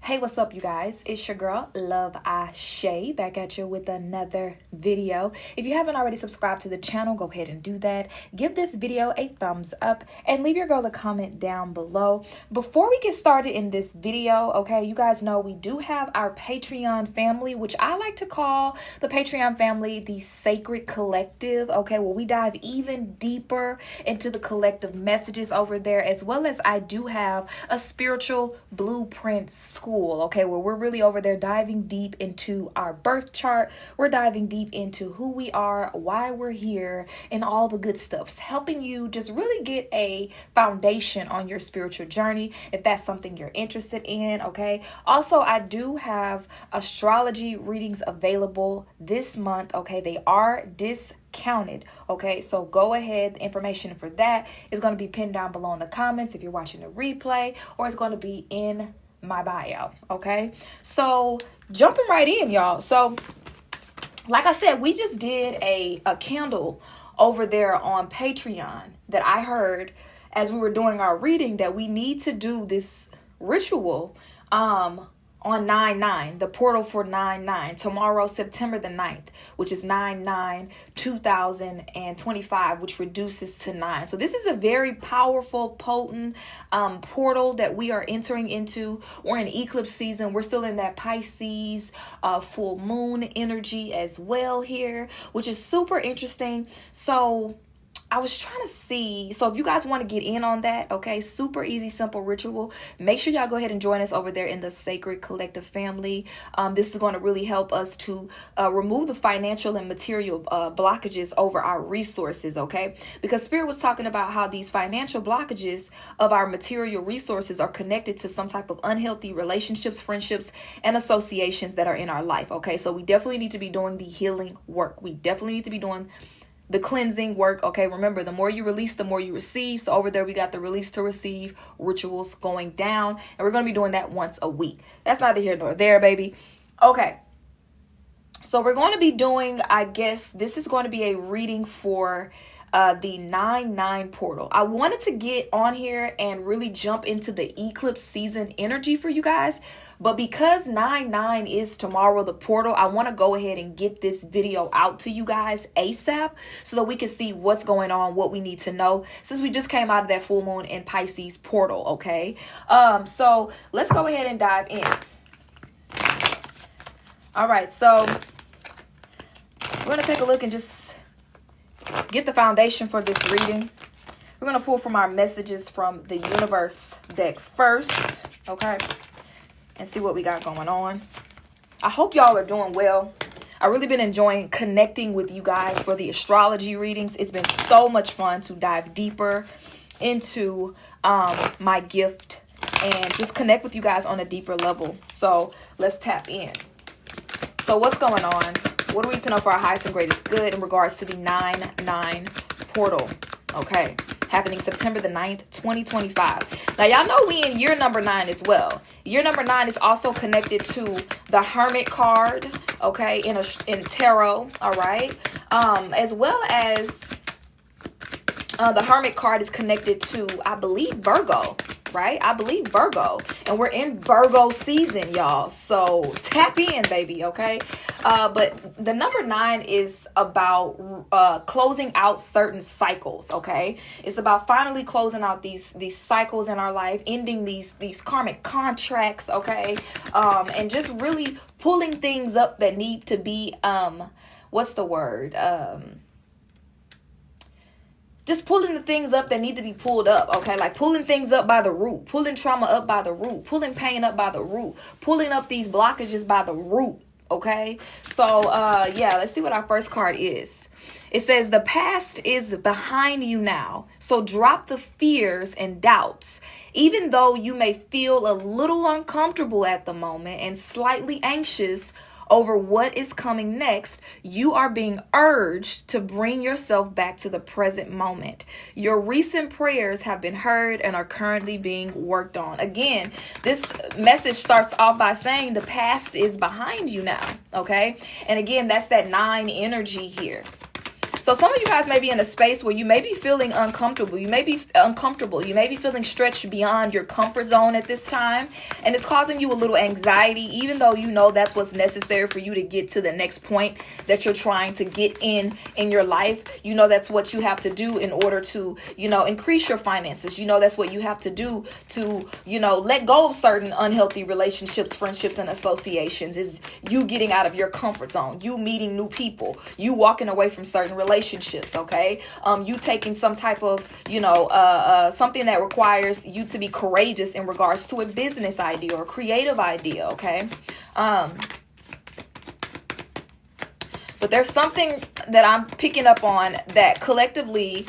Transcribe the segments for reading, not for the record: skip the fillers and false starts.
Hey, what's up, you guys? It's your girl, Love Ashay, back at you with another video. If you haven't already subscribed to the channel, go ahead and do that. Give this video a thumbs up and leave your girl a comment down below. Before we get started in this video, okay, you guys know we do have our Patreon family, which I like to call the Patreon family the Sacred Collective, okay, where we dive even deeper into the collective messages over there, as well as I do have a spiritual blueprint school, okay, where we're really over there diving deep into our birth chart. We're diving deep into who we are, why we're here, and all the good stuffs, helping you just really get a foundation on your spiritual journey if that's something you're interested in, okay. Also, I do have astrology readings available this month, okay. They are discounted, okay, so go ahead. The information for that is going to be pinned down below in the comments if you're watching a replay, or it's going to be in my bio, okay. So jumping right in, y'all. So like I said, we just did a candle over there on Patreon that I heard as we were doing our reading that we need to do this ritual on 9/9, the portal for 9/9, tomorrow, September the 9th, which is 9/9/2025, which reduces to 9. So this is a very powerful, potent portal that we are entering into. We're in eclipse season. We're still in that Pisces full moon energy as well here, which is super interesting. So I was trying to see, so if you guys want to get in on that, okay, super easy, simple ritual, make sure y'all go ahead and join us over there in the Sacred Collective family. This is going to really help us to remove the financial and material blockages over our resources, okay, because Spirit was talking about how these financial blockages of our material resources are connected to some type of unhealthy relationships, friendships, and associations that are in our life, okay. So we definitely need to be doing the healing work. We definitely need to be doing the cleansing work, okay. Remember, the more you release, the more you receive. So over there we got the release to receive rituals going down, and we're going to be doing that once a week. That's neither here nor there, baby. Okay, so we're going to be doing, I guess this is going to be a reading for the 9/9 portal. I wanted to get on here and really jump into the eclipse season energy for you guys, but because 9/9 is tomorrow, the portal, I want to go ahead and get this video out to you guys ASAP so that we can see what's going on, what we need to know, since we just came out of that full moon in Pisces portal, okay. So let's go ahead and dive in. All right, so we're going to take a look and just get the foundation for this reading. We're going to pull from our messages from the universe deck first, okay, and see what we got going on. I hope y'all are doing well. I've really been enjoying connecting with you guys for the astrology readings. It's been so much fun to dive deeper into my gift and just connect with you guys on a deeper level. So let's tap in. So what's going on? What do we need to know for our highest and greatest good in regards to the 9/9 portal? Okay, happening September the 9th, 2025. Now, y'all know we in year number 9 as well. Year number 9 is also connected to the Hermit card, okay, in tarot, all right, as well as the Hermit card is connected to, I believe, Virgo, right? I believe Virgo, and we're in Virgo season, y'all. So tap in, baby, okay? But the number 9 is about closing out certain cycles, okay? It's about finally closing out these cycles in our life, ending these karmic contracts, okay? And just really pulling things up that need to be what's the word? Just pulling the things up that need to be pulled up, okay? Like pulling things up by the root, pulling trauma up by the root, pulling pain up by the root, pulling up these blockages by the root, okay? So, yeah, let's see what our first card is. It says, the past is behind you now, so drop the fears and doubts. Even though you may feel a little uncomfortable at the moment and slightly anxious over what is coming next, you are being urged to bring yourself back to the present moment. Your recent prayers have been heard and are currently being worked on. Again, this message starts off by saying the past is behind you now, okay? And again, that's that 9 energy here. So some of you guys may be in a space where you may be feeling uncomfortable. You may be uncomfortable. You may be feeling stretched beyond your comfort zone at this time. And it's causing you a little anxiety, even though you know that's what's necessary for you to get to the next point that you're trying to get in your life. You know that's what you have to do in order to, increase your finances. You know that's what you have to do to, let go of certain unhealthy relationships, friendships, and associations. Is you getting out of your comfort zone, you meeting new people, you walking away from certain relationships, okay? You taking some type of, something that requires you to be courageous in regards to a business idea or creative idea, okay? But there's something that I'm picking up on that collectively,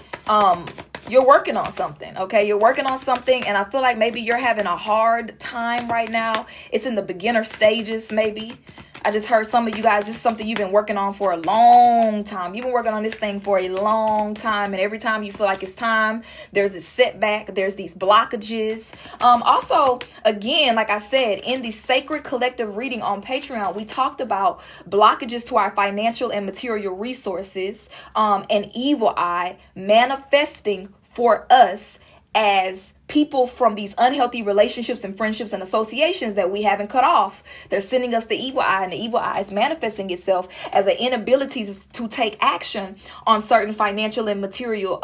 you're working on something, okay? You're working on something, and I feel like maybe you're having a hard time right now. It's in the beginner stages, maybe. I just heard some of you guys, this is something you've been working on for a long time. You've been working on this thing for a long time, and every time you feel like it's time, there's a setback, there's these blockages. Also, again, like I said, in the Sacred Collective reading on Patreon, we talked about blockages to our financial and material resources, and evil eye manifesting for us as people from these unhealthy relationships and friendships and associations that we haven't cut off. They're sending us the evil eye, and the evil eye is manifesting itself as an inability to take action on certain financial and material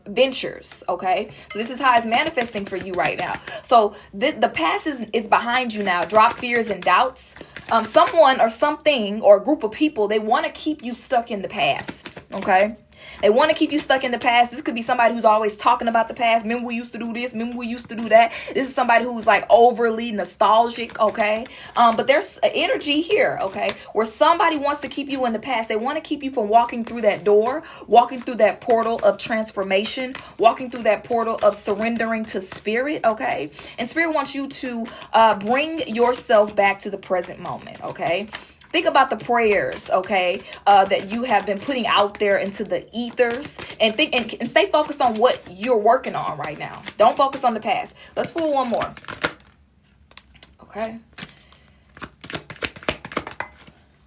ventures, okay? So this is how it's manifesting for you right now. So the past is behind you now. Drop fears and doubts. Someone or something or a group of people, they want to keep you stuck in the past, okay? They want to keep you stuck in the past. This could be somebody who's always talking about the past. Remember we used to do this. Remember we used to do that. This is somebody who's like overly nostalgic, okay? But there's an energy here, okay, where somebody wants to keep you in the past. They want to keep you from walking through that door, walking through that portal of transformation, walking through that portal of surrendering to spirit, okay? And spirit wants you to bring yourself back to the present moment, okay? Think about the prayers, okay, that you have been putting out there into the ethers, and think and stay focused on what you're working on right now. Don't focus on the past. Let's pull one more. Okay.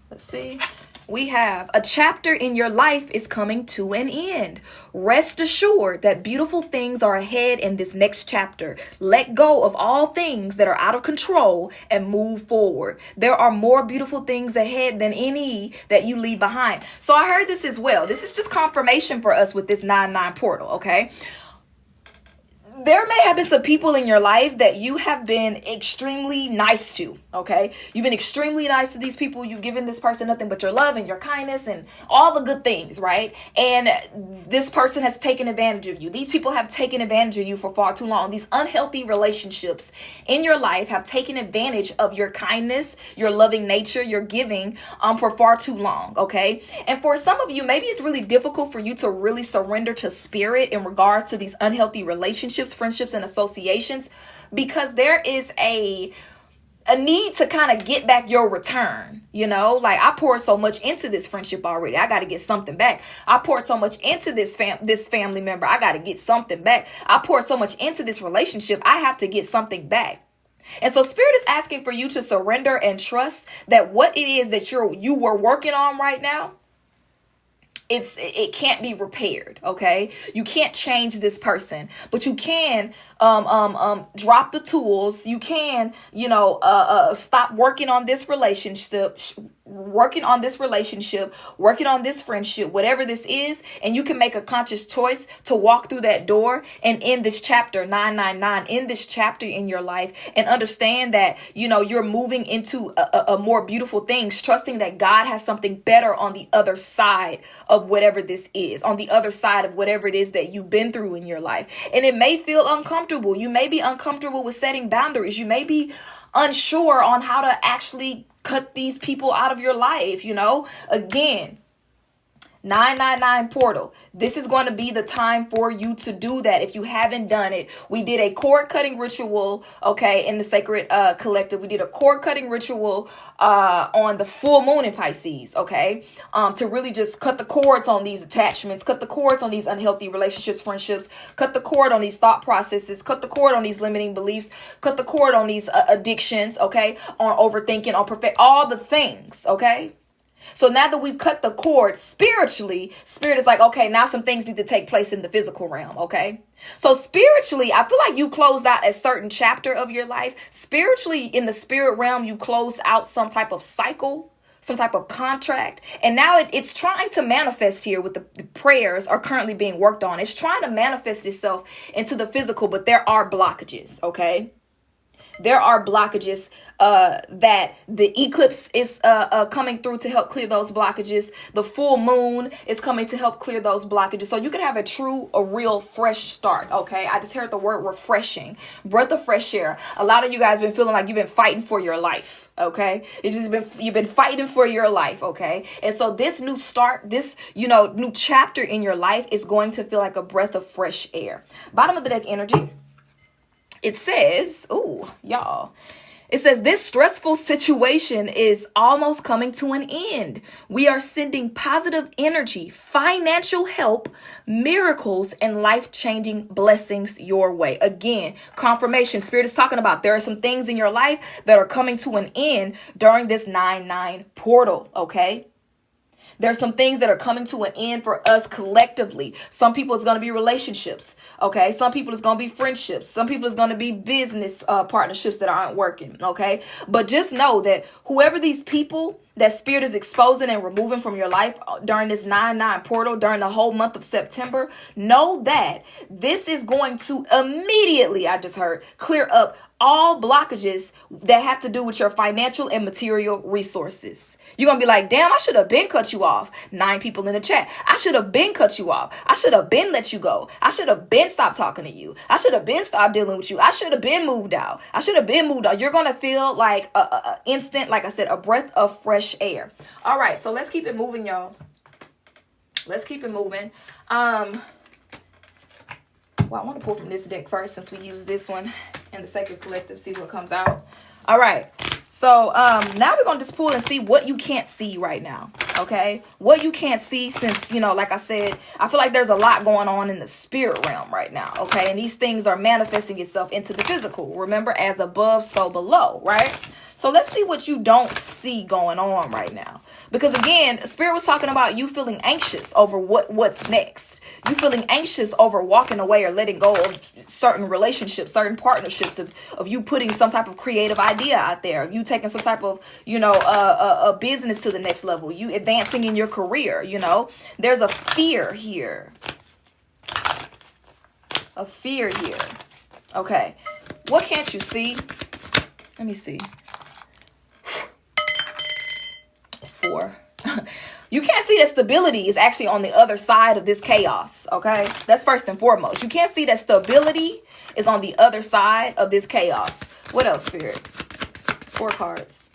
Let's see. We have a chapter in your life is coming to an end. Rest assured that beautiful things are ahead in this next chapter. Let go of all things that are out of control and move forward. There are more beautiful things ahead than any that you leave behind. So I heard this as well. This is just confirmation for us with this 9-9 portal, okay? There may have been some people in your life that you have been extremely nice to, okay? You've been extremely nice to these people. You've given this person nothing but your love and your kindness and all the good things, right? And this person has taken advantage of you. These people have taken advantage of you for far too long. These unhealthy relationships in your life have taken advantage of your kindness, your loving nature, your giving for far too long, okay? And for some of you, maybe it's really difficult for you to really surrender to spirit in regards to these unhealthy relationships, friendships, and associations, because there is a need to kind of get back your return, like I poured so much into this friendship already. I got to get something back. I poured so much into this family member. I got to get something back. I poured so much into this relationship. I have to get something back. And so spirit is asking for you to surrender and trust that what it is that you were working on right now, it can't be repaired, okay? You can't change this person, but you can drop the tools. You can, stop working on this relationship, working on this friendship, whatever this is, and you can make a conscious choice to walk through that door and in this chapter 999, in this chapter in your life, and understand that, you're moving into a more beautiful things, trusting that God has something better on the other side of whatever this is, on the other side of whatever it is that you've been through in your life. And it may feel uncomfortable. You may be uncomfortable with setting boundaries. You may be unsure on how to actually cut these people out of your life. Again, 999 portal. This is going to be the time for you to do that if you haven't done it. We did a cord cutting ritual, okay, in the Sacred Collective. We did a cord cutting ritual on the full moon in Pisces, okay, to really just cut the cords on these attachments, cut the cords on these unhealthy relationships, friendships, cut the cord on these thought processes, cut the cord on these limiting beliefs, cut the cord on these addictions, okay, on overthinking, on perfect, all the things, okay. So now that we've cut the cord spiritually, spirit is like, okay, now some things need to take place in the physical realm, okay? So spiritually, I feel like you closed out a certain chapter of your life. Spiritually, in the spirit realm, you closed out some type of cycle, some type of contract. And now it's trying to manifest here with the prayers are currently being worked on. It's trying to manifest itself into the physical, but there are blockages, okay? There are blockages that the eclipse is coming through to help clear those blockages. The full moon is coming to help clear those blockages. So you can have a real fresh start, okay? I just heard the word refreshing, breath of fresh air. A lot of you guys been feeling like you've been fighting for your life, okay? You've been fighting for your life, okay? And so this new start, this, new chapter in your life is going to feel like a breath of fresh air. Bottom of the deck energy. It says, it says this stressful situation is almost coming to an end. We are sending positive energy, financial help, miracles, and life-changing blessings your way. Again, confirmation. Spirit is talking about there are some things in your life that are coming to an end during this 9/9 portal, okay? There's some things that are coming to an end for us collectively. Some people it's going to be relationships. Okay. Some people it's going to be friendships. Some people it's going to be business partnerships that aren't working. Okay. But just know that whoever these people that spirit is exposing and removing from your life during this 9/9 portal, during the whole month of September, know that this is going to immediately, I just heard, clear up all blockages that have to do with your financial and material resources. You're going to be like, damn, I should have been cut you off. 9 people in the chat. I should have been cut you off. I should have been let you go. I should have been stopped talking to you. I should have been stopped dealing with you. I should have been moved out. I should have been moved out. You're going to feel like a instant, like I said, a breath of fresh air. All right, so let's keep it moving, y'all. Let's keep it moving. Well, I want to pull from this deck first since we use this one in the Sacred Collective, see what comes out. All right. So now we're going to just pull and see what you can't see right now. Okay. What you can't see since, like I said, I feel like there's a lot going on in the spirit realm right now. Okay. And these things are manifesting itself into the physical. Remember, as above, so below, right? So let's see what you don't see going on right now. Because again, Spirit was talking about you feeling anxious over what's next. You feeling anxious over walking away or letting go of certain relationships, certain partnerships, of you putting some type of creative idea out there, of you taking some type of, a business to the next level, you advancing in your career, There's a fear here. A fear here. Okay. What can't you see? Let me see. 4. You can't see that stability is actually on the other side of this chaos, okay? That's first and foremost. You can't see that stability is on the other side of this chaos. What else, Spirit? 4 cards.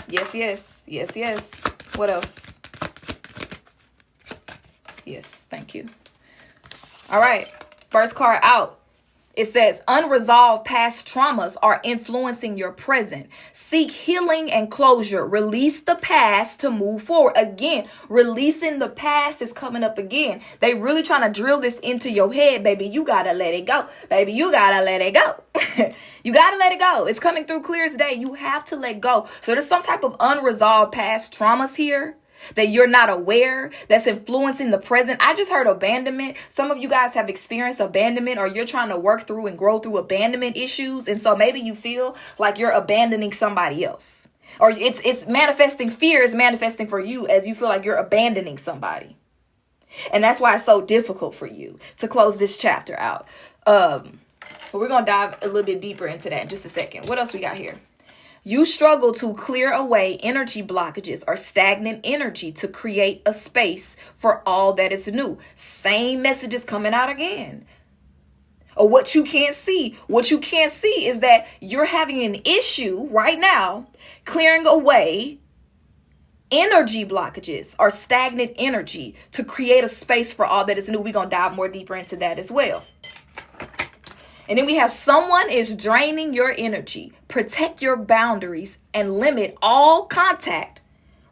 Yes. What else? Yes, thank you. All right. First card out. It says, unresolved past traumas are influencing your present. Seek healing and closure. Release the past to move forward. Again, releasing the past is coming up again. They really trying to drill this into your head, baby. You got to let it go. Baby, you got to let it go. You got to let it go. It's coming through clear as day. You have to let go. So there's some type of unresolved past traumas here that you're not aware, that's influencing the present. I just heard abandonment. Some of you guys have experienced abandonment, or you're trying to work through and grow through abandonment issues. And so maybe you feel like you're abandoning somebody else, or it's manifesting. Fear is manifesting for you as you feel like you're abandoning somebody. And that's why it's so difficult for you to close this chapter out. But we're going to dive a little bit deeper into that in just a second. What else we got here? You struggle to clear away energy blockages or stagnant energy to create a space for all that is new. Same messages coming out again. Or what you can't see. What you can't see is that you're having an issue right now clearing away energy blockages or stagnant energy to create a space for all that is new. We're going to dive more deeper into that as well. And then we have someone is draining your energy. Protect your boundaries and limit all contact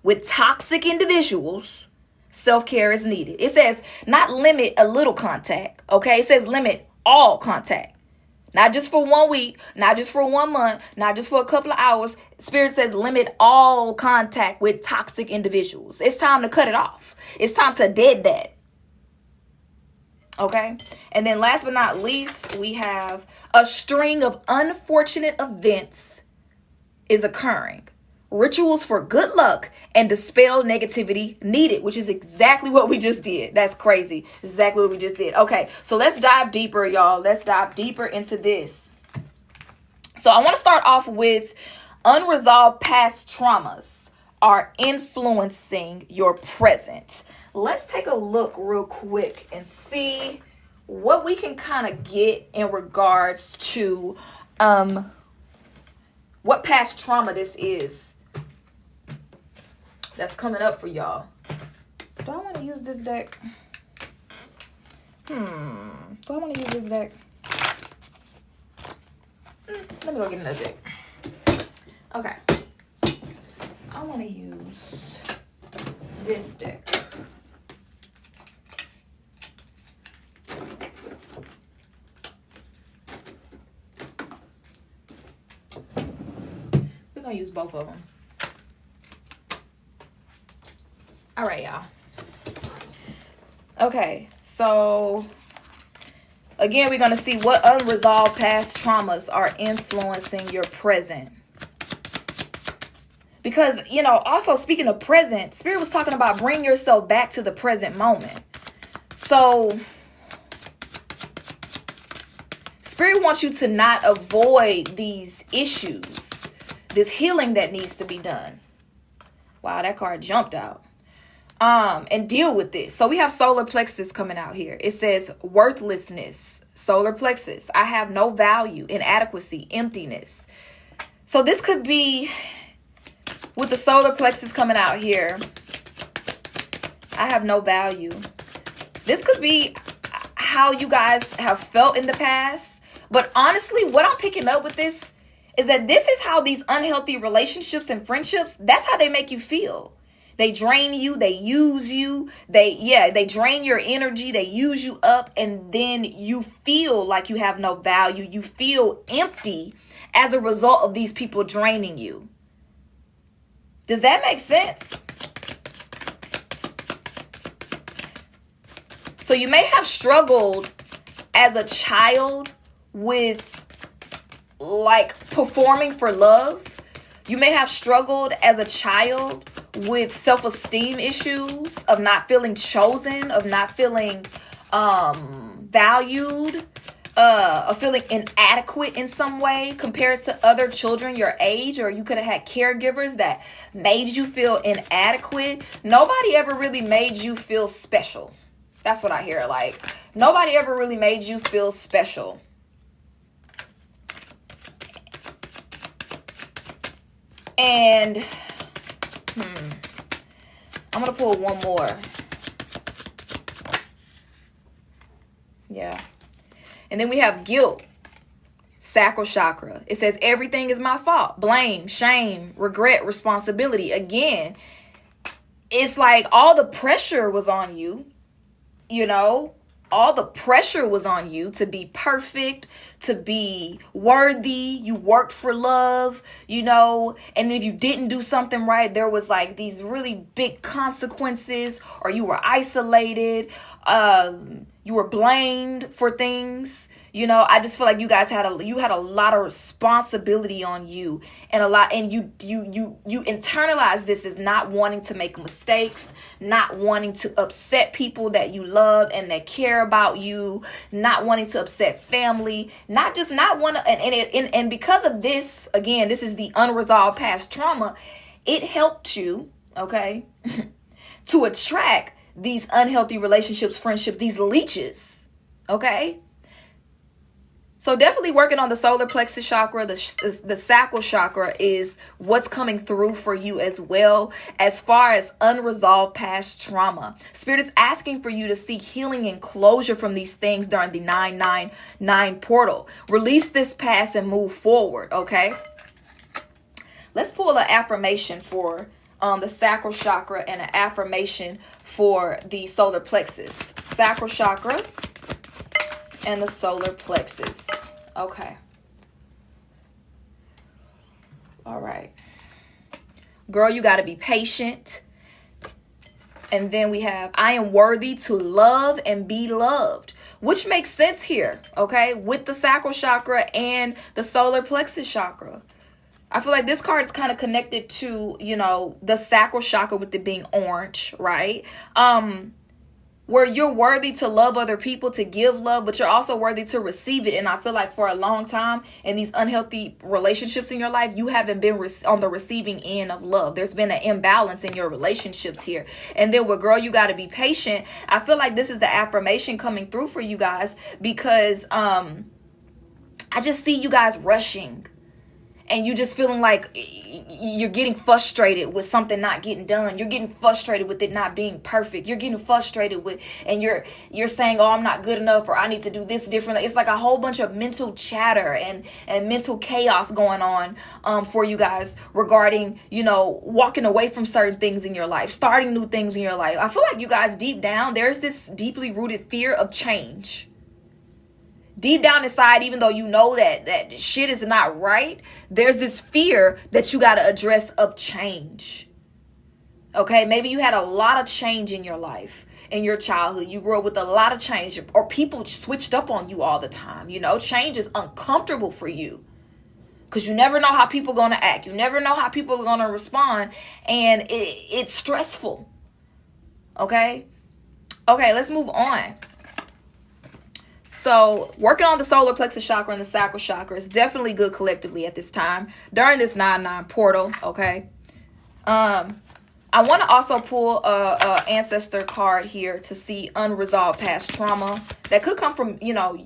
with toxic individuals. Self-care is needed. It says not limit a little contact, okay? It says limit all contact. Not just for 1 week, not just for 1 month, not just for a couple of hours. Spirit says limit all contact with toxic individuals. It's time to cut it off. It's time to dead that. Okay? And then last but not least, we have a string of unfortunate events is occurring. Rituals for good luck and dispel negativity needed, which is exactly what we just did. That's crazy. Exactly what we just did. Okay, so let's dive deeper, y'all. Let's dive deeper into this. So I want to start off with unresolved past traumas are influencing your present. Let's take a look real quick and see what we can kind of get in regards to what past trauma this is that's coming up for y'all. Do I want to use this deck? Do I want to use this deck? Let me go get another deck. Okay. I want to use this deck. We're going to use both of them. All right, y'all. Okay, so again, we're going to see what unresolved past traumas are influencing your present. Because, you know, also speaking of present, Spirit was talking about bring yourself back to the present moment. So Spirit wants you to not avoid these issues, this healing that needs to be done. Wow, that card jumped out. And deal with this. So we have solar plexus coming out here. It says worthlessness, solar plexus. I have no value, inadequacy, emptiness. So this could be with the solar plexus coming out here. I have no value. This could be how you guys have felt in the past. But honestly, what I'm picking up with this is that this is how these unhealthy relationships and friendships, that's how they make you feel. They drain you, they use you, they drain your energy, they use you up, and then you feel like you have no value. You feel empty as a result of these people draining you. Does that make sense? So you may have struggled as a child with like performing for love. You may have struggled as a child with self-esteem issues, of not feeling chosen, of not feeling valued, of feeling inadequate in some way compared to other children your age, or you could have had caregivers that made you feel inadequate. Nobody ever really made you feel special. That's what I hear. Like, nobody ever really made you feel special. And I'm going to pull one more. Yeah. And then we have guilt, sacral chakra. It says everything is my fault. Blame, shame, regret, responsibility. Again, it's like all the pressure was on you, you know. All the pressure was on you to be perfect, to be worthy. You worked for love, you know, and if you didn't do something right, there was like these really big consequences, or you were isolated. You were blamed for things. You know, I just feel like you guys had a lot of responsibility on you, and you internalized this as not wanting to make mistakes, not wanting to upset people that you love and that care about you, not wanting to upset family, not want to, and because of this, again, this is the unresolved past trauma. It helped you, okay, to attract these unhealthy relationships, friendships, these leeches, okay? So definitely working on the solar plexus chakra, the sacral chakra is what's coming through for you as well, as far as unresolved past trauma. Spirit is asking for you to seek healing and closure from these things during the 999 portal. Release this past and move forward, okay? Let's pull an affirmation for the sacral chakra and an affirmation for the solar plexus. Sacral chakra and the solar plexus. Okay. All right. Girl, you got to be patient. And then we have, I am worthy to love and be loved, which makes sense here, okay, with the sacral chakra and the solar plexus chakra. I feel like this card is kind of connected to, you know, the sacral chakra with it being orange, right? Where you're worthy to love other people, to give love, but you're also worthy to receive it. And I feel like for a long time in these unhealthy relationships in your life, you haven't been on the receiving end of love. There's been an imbalance in your relationships here. And then with girl, you got to be patient. I feel like this is the affirmation coming through for you guys because I just see you guys rushing. And you just feeling like you're getting frustrated with something not getting done. You're getting frustrated with it not being perfect. You're getting frustrated with, and you're saying, oh, I'm not good enough, or I need to do this differently. It's like a whole bunch of mental chatter and mental chaos going on for you guys regarding, you know, walking away from certain things in your life, starting new things in your life. I feel like you guys deep down, there's this deeply rooted fear of change. Deep down inside, even though you know that shit is not right, there's this fear that you got to address of change. Okay, maybe you had a lot of change in your life, in your childhood. You grew up with a lot of change, or people switched up on you all the time. You know, change is uncomfortable for you because you never know how people are going to act. You never know how people are going to respond, and it's stressful. Okay, let's move on. So working on the solar plexus chakra and the sacral chakra is definitely good collectively at this time during this 9/9 portal. Okay. I want to also pull a ancestor card here to see unresolved past trauma that could come from, you know,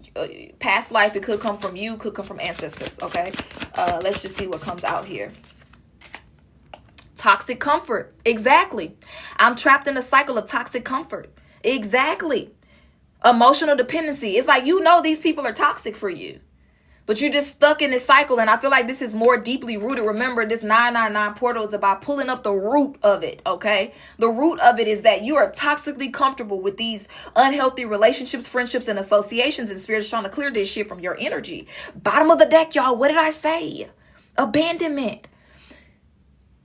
past life. It could come from you, could come from ancestors. Okay. Let's just see what comes out here. Toxic comfort. Exactly. I'm trapped in a cycle of toxic comfort. Exactly. Emotional dependency. It's like, you know, these people are toxic for you, but you're just stuck in this cycle. And I feel like this is more deeply rooted. Remember, this 9/9 portal is about pulling up the root of it. Okay. The root of it is that you are toxically comfortable with these unhealthy relationships, friendships, and associations. And Spirit is trying to clear this shit from your energy. Bottom of the deck, y'all. What did I say? Abandonment.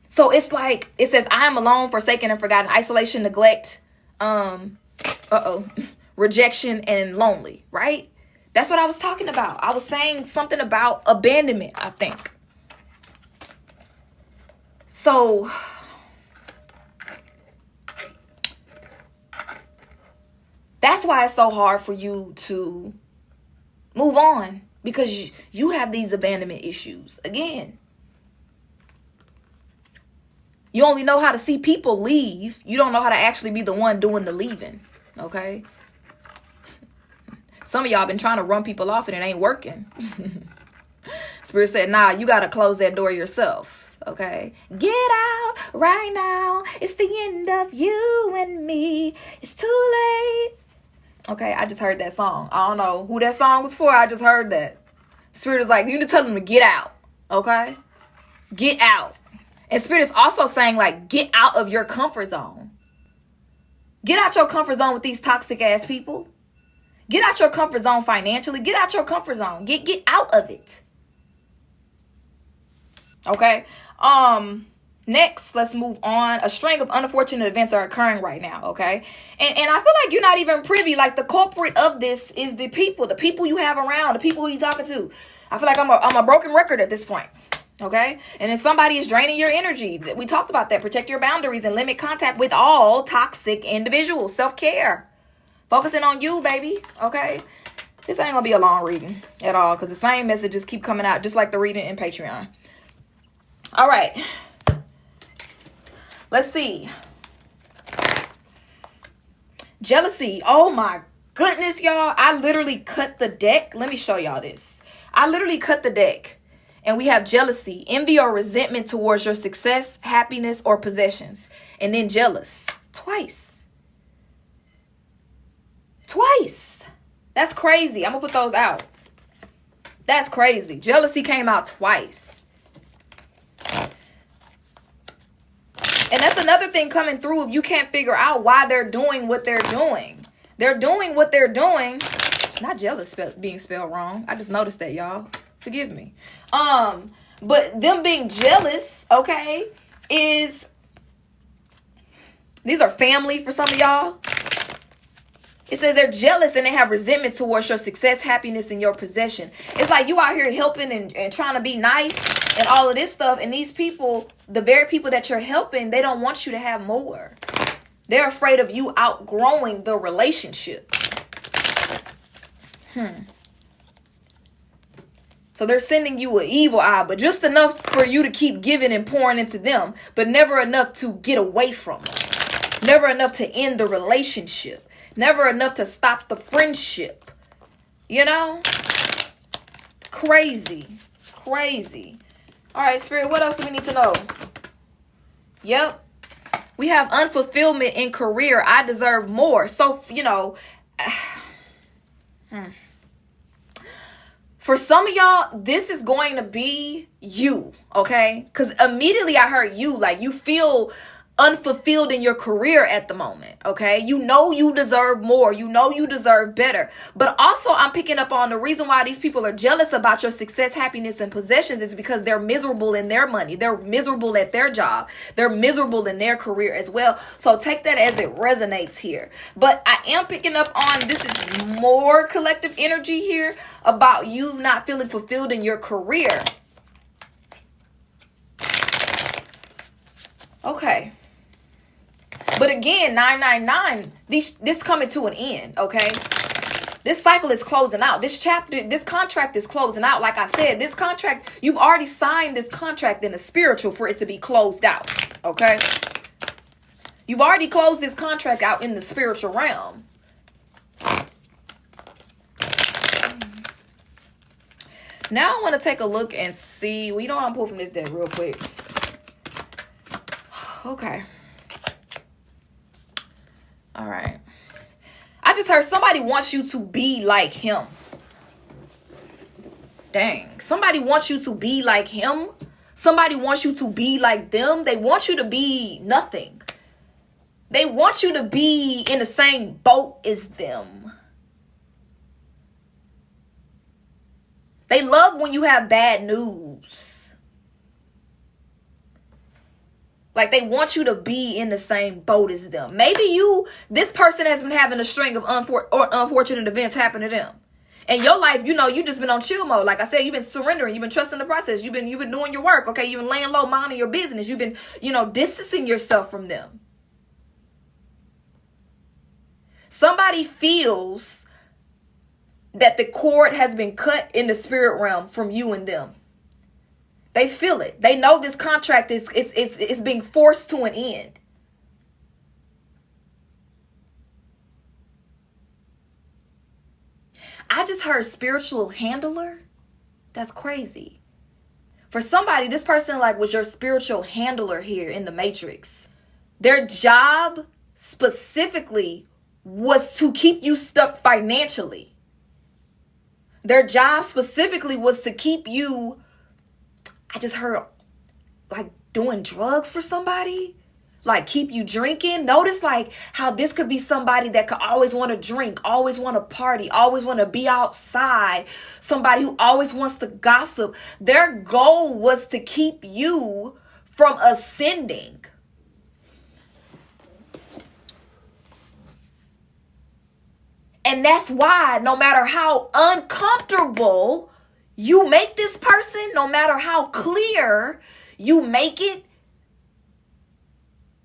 So it's like, it says, I am alone, forsaken, and forgotten, isolation, neglect, rejection, and lonely, right? That's what I was talking about. I was saying something about abandonment, I think. So that's why it's so hard for you to move on, because you have these abandonment issues. Again, you only know how to see people leave. You don't know how to actually be the one doing the leaving. Okay. Some of y'all been trying to run people off and it ain't working. Spirit said, nah, you got to close that door yourself. Okay. Get out right now. It's the end of you and me. It's too late. Okay. I just heard that song. I don't know who that song was for. I just heard that. Spirit is like, you need to tell them to get out. Okay. Get out. And Spirit is also saying, like, get out of your comfort zone. Get out your comfort zone with these toxic ass people. Get out your comfort zone financially. Get out your comfort zone. Get out of it. Okay. Next, let's move on. A string of unfortunate events are occurring right now. Okay. And I feel like you're not even privy. Like, the culprit of this is the people you have around, the people who you talking to. I feel like I'm a broken record at this point. Okay. And if somebody is draining your energy, we talked about that. Protect your boundaries and limit contact with all toxic individuals. Self-care. Focusing on you, baby. Okay. This ain't gonna be a long reading at all, because the same messages keep coming out, just like the reading in Patreon. All right. Let's see. Jealousy. Oh my goodness, y'all. I literally cut the deck. Let me show y'all this. I literally cut the deck. And we have jealousy, envy, or resentment towards your success, happiness, or possessions. And then jealous. Twice. That's crazy. I'm going to put those out. That's crazy. Jealousy came out twice. And that's another thing coming through if you can't figure out why they're doing what they're doing. They're doing what they're doing Not jealous being spelled wrong. I just noticed that, y'all. Forgive me. But them being jealous, okay, these are family for some of y'all. It says they're jealous and they have resentment towards your success, happiness, and your possession. It's like you out here helping and trying to be nice and all of this stuff. And these people, the very people that you're helping, they don't want you to have more. They're afraid of you outgrowing the relationship. So they're sending you an evil eye, but just enough for you to keep giving and pouring into them, but never enough to get away from them. Never enough to end the relationship. Never enough to stop the friendship. You know? Crazy. Crazy. All right, Spirit, what else do we need to know? Yep. We have unfulfillment in career. I deserve more. So, you know, for some of y'all, this is going to be you, okay? Because immediately I heard you, like you feel unfulfilled in your career at the moment, okay? You know you deserve more. You know you deserve better. But also I'm picking up on the reason why these people are jealous about your success, happiness, and possessions is because they're miserable in their money. They're miserable at their job. They're miserable in their career as well. So take that as it resonates here. But I am picking up on this is more collective energy here about you not feeling fulfilled in your career. Okay. But again, 999, this coming to an end, okay? This cycle is closing out. This contract is closing out. Like I said, this contract, you've already signed this contract in the spiritual for it to be closed out, okay? You've already closed this contract out in the spiritual realm. Now I want to take a look and see. Well, you know what? I'm pulling from this deck real quick. Okay. All right. I just heard somebody wants you to be like him. Dang. Somebody wants you to be like him. Somebody wants you to be like them. They want you to be nothing. They want you to be in the same boat as them. They love when you have bad news. Like they want you to be in the same boat as them. Maybe this person has been having a string of unfortunate events happen to them. In your life, you know, you just been on chill mode. Like I said, you've been surrendering. You've been trusting the process. You've been doing your work. Okay, you've been laying low, minding your business. You've been, distancing yourself from them. Somebody feels that the cord has been cut in the spirit realm from you and them. They feel it. They know this contract is being forced to an end. I just heard spiritual handler. That's crazy. For somebody, this person was your spiritual handler here in the Matrix. Their job specifically was to keep you stuck financially. Their job specifically was to keep you, I just heard, doing drugs for somebody. Keep you drinking. Notice how this could be somebody that could always want to drink, always want to party, always want to be outside. Somebody who always wants to gossip. Their goal was to keep you from ascending. And that's why no matter how uncomfortable you make this person, no matter how clear you make it,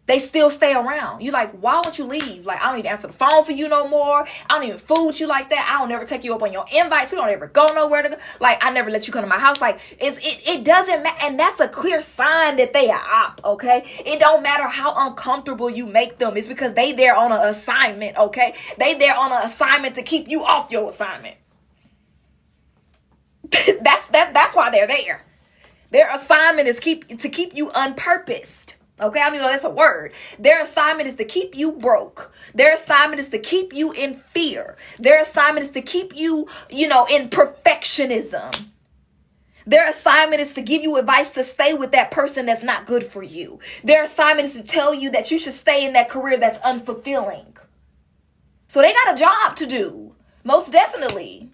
they still stay around. You why won't you leave? I don't even answer the phone for you no more. I don't even fool with you like that. I don't never take you up on your invites. We don't ever go nowhere to go. I never let you come to my house. It doesn't matter. And that's a clear sign that they are op, okay? It don't matter how uncomfortable you make them. It's because they there on an assignment, okay? They there on an assignment to keep you off your assignment. That's why they're there. Their assignment is to keep you unpurposed. Okay, I don't even know that's a word. Their assignment is to keep you broke. Their assignment is to keep you in fear. Their assignment is to keep you, in perfectionism. Their assignment is to give you advice to stay with that person that's not good for you. Their assignment is to tell you that you should stay in that career that's unfulfilling. So they got a job to do. Most definitely.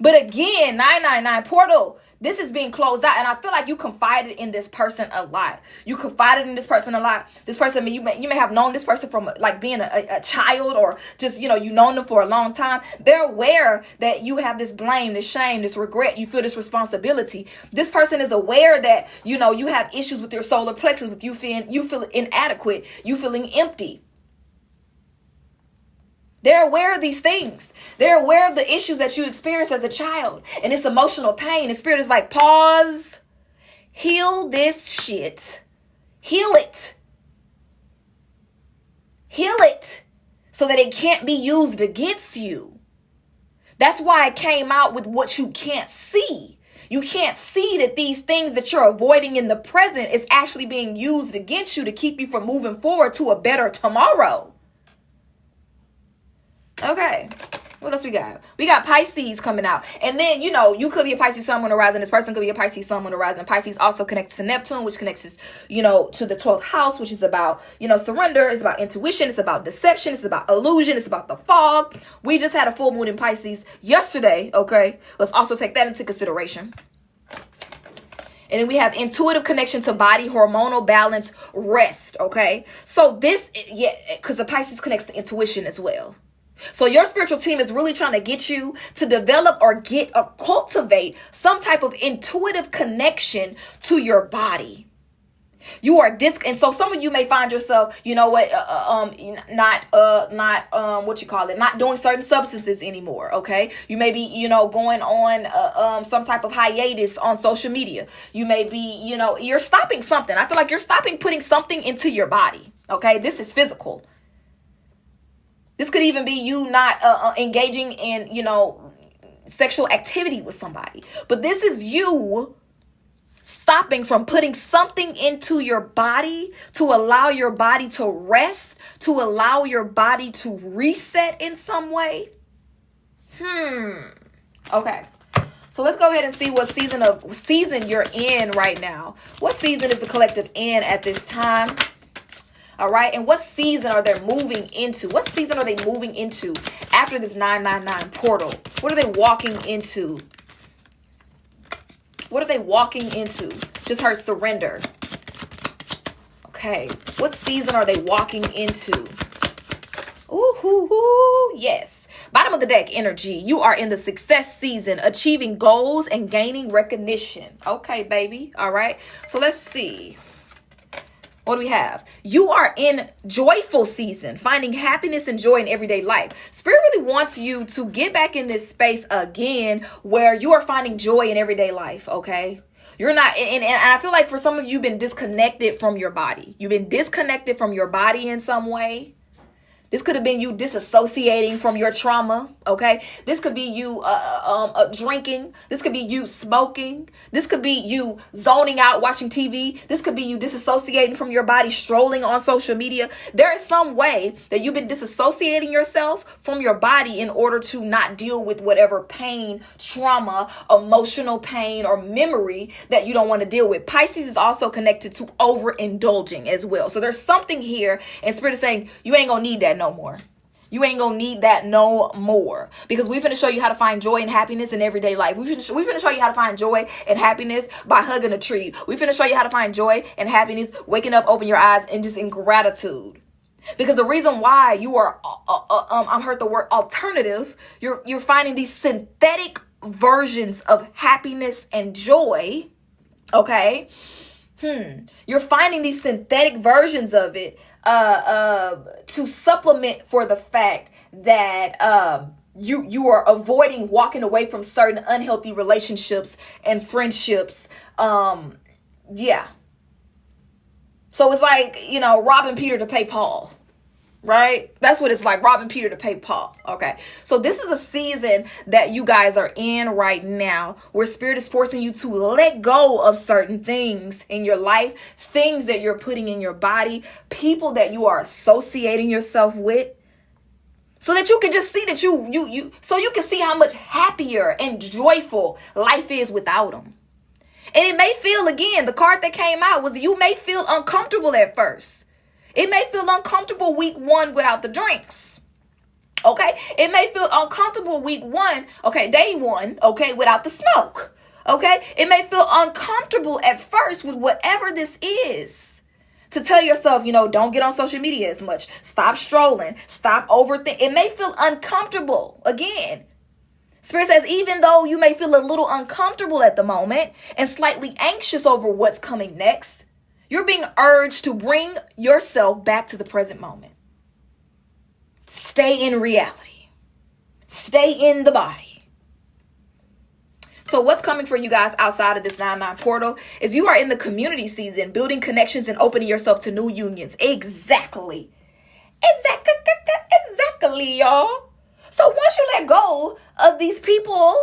But again, 999 portal, this is being closed out. And I feel like you confided in this person a lot. You confided in this person a lot. This person, you may have known this person from like being a child, or just, you known them for a long time. They're aware that you have this blame, this shame, this regret. You feel this responsibility. This person is aware that, you have issues with your solar plexus, with you feel inadequate, you feeling empty. They're aware of these things. They're aware of the issues that you experienced as a child and it's emotional pain. The spirit is like, pause, heal this shit, heal it so that it can't be used against you. That's why it came out with what you can't see. You can't see that these things that you're avoiding in the present is actually being used against you to keep you from moving forward to a better tomorrow. Okay, what else we got? We got Pisces coming out. And then, you could be a Pisces sun, moon, or rising. This person could be a Pisces sun, moon, or rising. Pisces also connects to Neptune, which connects us, to the 12th house, which is about, surrender. It's about intuition. It's about deception. It's about illusion. It's about the fog. We just had a full moon in Pisces yesterday, okay? Let's also take that into consideration. And then we have intuitive connection to body, hormonal balance, rest, okay? So this, because the Pisces connects to intuition as well. So your spiritual team is really trying to get you to develop or cultivate some type of intuitive connection to your body. You are and so some of you may find yourself, not doing certain substances anymore. Okay. You may be, going on, some type of hiatus on social media. You may be, you're stopping something. I feel like you're stopping putting something into your body. Okay. This is physical. This could even be you not engaging in, sexual activity with somebody. But this is you stopping from putting something into your body to allow your body to rest, to allow your body to reset in some way. Okay. So let's go ahead and see what season you're in right now. What season is the collective in at this time? All right. And what season are they moving into? What season are they moving into after this 999 portal? What are they walking into? What are they walking into? Just heard surrender. Okay. What season are they walking into? Ooh, yes. Bottom of the deck energy. You are in the success season, achieving goals and gaining recognition. Okay, baby. All right. So let's see. What do we have? You are in joyful season, finding happiness and joy in everyday life. Spirit really wants you to get back in this space again where you are finding joy in everyday life, okay? You're not, and I feel like for some of you, you've been disconnected from your body. You've been disconnected from your body in some way. This could have been you disassociating from your trauma, okay? This could be you drinking. This could be you smoking. This could be you zoning out, watching TV. This could be you disassociating from your body, strolling on social media. There is some way that you've been disassociating yourself from your body in order to not deal with whatever pain, trauma, emotional pain, or memory that you don't want to deal with. Pisces is also connected to overindulging as well. So there's something here, and Spirit is saying, you ain't gonna need that no more. You ain't gonna need that no more, because we're finna show you how to find joy and happiness in everyday life. We're finna show you how to find joy and happiness by hugging a tree. We're finna show you how to find joy and happiness waking up, open your eyes, and just in gratitude. Because the reason why you are, I heard the word alternative. You're finding these synthetic versions of happiness and joy. Okay. You're finding these synthetic versions of it to supplement for the fact that you are avoiding walking away from certain unhealthy relationships and friendships. Yeah. So it's like, robbing Peter to pay Paul. Right? That's what it's like, robbing Peter to pay Paul. Okay. So this is a season that you guys are in right now where Spirit is forcing you to let go of certain things in your life, things that you're putting in your body, people that you are associating yourself with, so that you can just see that so you can see how much happier and joyful life is without them. And it may feel, again, the card that came out was you may feel uncomfortable at first. It may feel uncomfortable week one without the drinks. Okay, it may feel uncomfortable week 1, okay, day 1, okay, without the smoke. Okay, it may feel uncomfortable at first with whatever this is. To tell yourself, don't get on social media as much. Stop strolling. Stop overthinking. It may feel uncomfortable. Again, Spirit says, even though you may feel a little uncomfortable at the moment and slightly anxious over what's coming next, you're being urged to bring yourself back to the present moment. Stay in reality. Stay in the body. So what's coming for you guys outside of this 9-9 portal is you are in the community season, building connections and opening yourself to new unions. Exactly, y'all. So once you let go of these people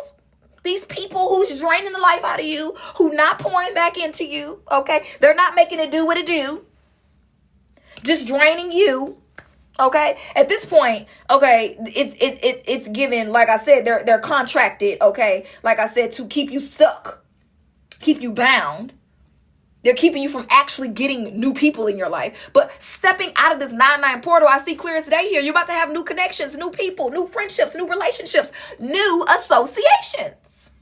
who's draining the life out of you, who not pouring back into you, okay? They're not making it do what it do. Just draining you. Okay, at this point, okay, it's given, like I said, they're contracted, okay, like I said, to keep you stuck, keep you bound. They're keeping you from actually getting new people in your life. But stepping out of this 9-9 portal, I see clear as day here. You're about to have new connections, new people, new friendships, new relationships, new associations.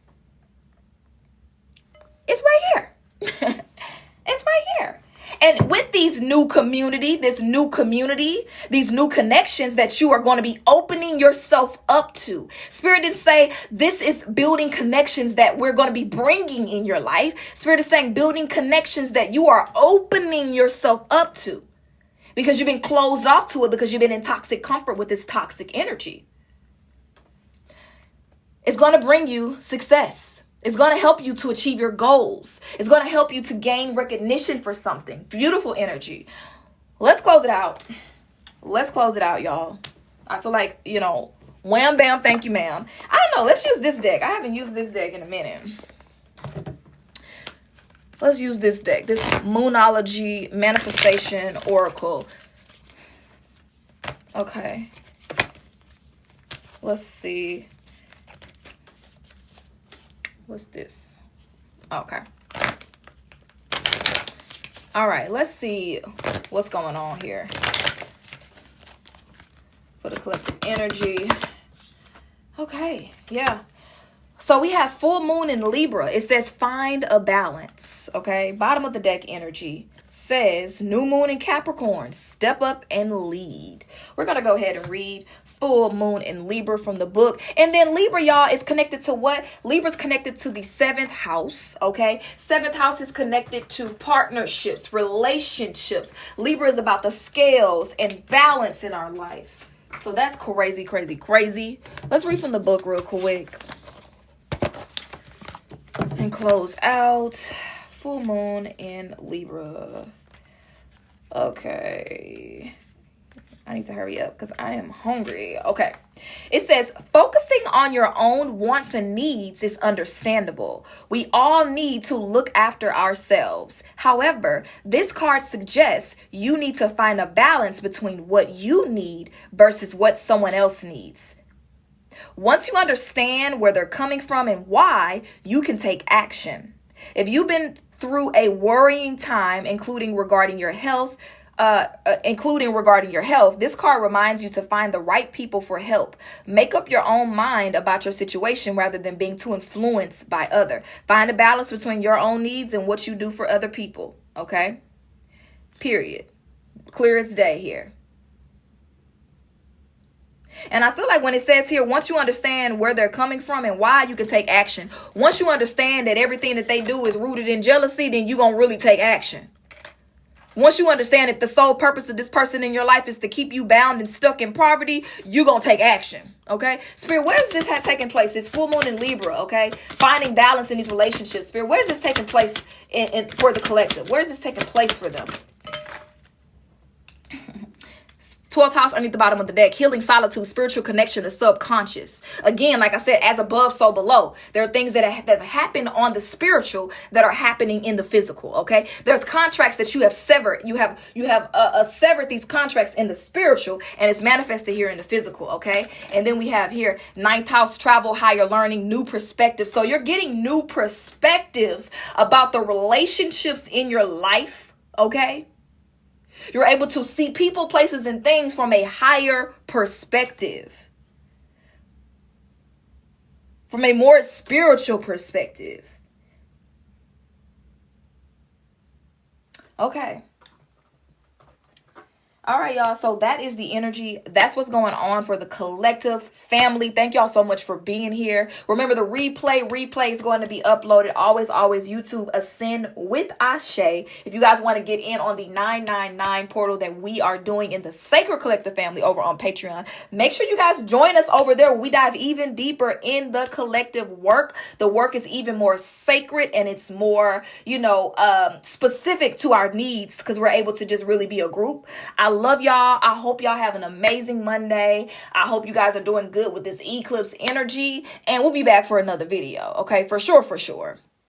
It's right here. It's right here. And with these new community, these new connections that you are going to be opening yourself up to. Spirit didn't say this is building connections that we're going to be bringing in your life. Spirit is saying building connections that you are opening yourself up to, because you've been closed off to it, because you've been in toxic comfort with this toxic energy. It's going to bring you success. It's going to help you to achieve your goals. It's going to help you to gain recognition for something. Beautiful energy. Let's close it out. Let's close it out, y'all. I feel like, wham, bam, thank you, ma'am. I don't know. Let's use this deck. I haven't used this deck in a minute. Let's use this deck. This Moonology Manifestation Oracle. Okay. Let's see. What's this? Okay. All right, let's see what's going on here for the collective energy. Okay, yeah. So we have full moon in Libra. It says find a balance, okay? Bottom of the deck energy says new moon in Capricorn, step up and lead. We're going to go ahead and read full moon in Libra from the book. And then Libra, y'all, is connected to what? Libra's connected to the 7th house, okay? 7th house is connected to partnerships, relationships. Libra is about the scales and balance in our life. So that's crazy, crazy, crazy. Let's read from the book real quick and close out. Full moon in Libra. Okay. I need to hurry up because I am hungry. Okay. It says, focusing on your own wants and needs is understandable. We all need to look after ourselves. However, this card suggests you need to find a balance between what you need versus what someone else needs. Once you understand where they're coming from and why, you can take action. If you've been through a worrying time, including regarding your health, this card reminds you to find the right people for help. Make up your own mind about your situation rather than being too influenced by others. Find a balance between your own needs and what you do for other people. Okay? Period. Clear as day here. And I feel like when it says here, once you understand where they're coming from and why, you can take action. Once you understand that everything that they do is rooted in jealousy, then you're going to really take action. Once you understand that the sole purpose of this person in your life is to keep you bound and stuck in poverty, you're going to take action. Okay? Spirit, where is this taking place? This full moon in Libra, okay? Finding balance in these relationships. Spirit, where is this taking place for the collective? Where is this taking place for them? 12th house underneath the bottom of the deck, healing solitude, spiritual connection, the subconscious. Again, like I said, as above, so below. There are things that have happened on the spiritual that are happening in the physical, okay? There's contracts that you have severed. You have severed these contracts in the spiritual, and it's manifested here in the physical, okay? And then we have here 9th house, travel, higher learning, new perspectives. So you're getting new perspectives about the relationships in your life, okay? You're able to see people, places, and things from a higher perspective. from a more spiritual perspective. Okay. All right, y'all. So that is the energy. That's what's going on for the collective family. Thank y'all so much for being here. Remember, the replay is going to be uploaded. Always, YouTube Ascend with Ashe. If you guys want to get in on the 999 portal that we are doing in the Sacred Collective family over on Patreon, make sure you guys join us over there. We dive even deeper in the collective work. The work is even more sacred and it's more, specific to our needs because we're able to just really be a group. I love y'all. I hope y'all have an amazing Monday. I hope you guys are doing good with this eclipse energy. And we'll be back for another video. Okay, for sure.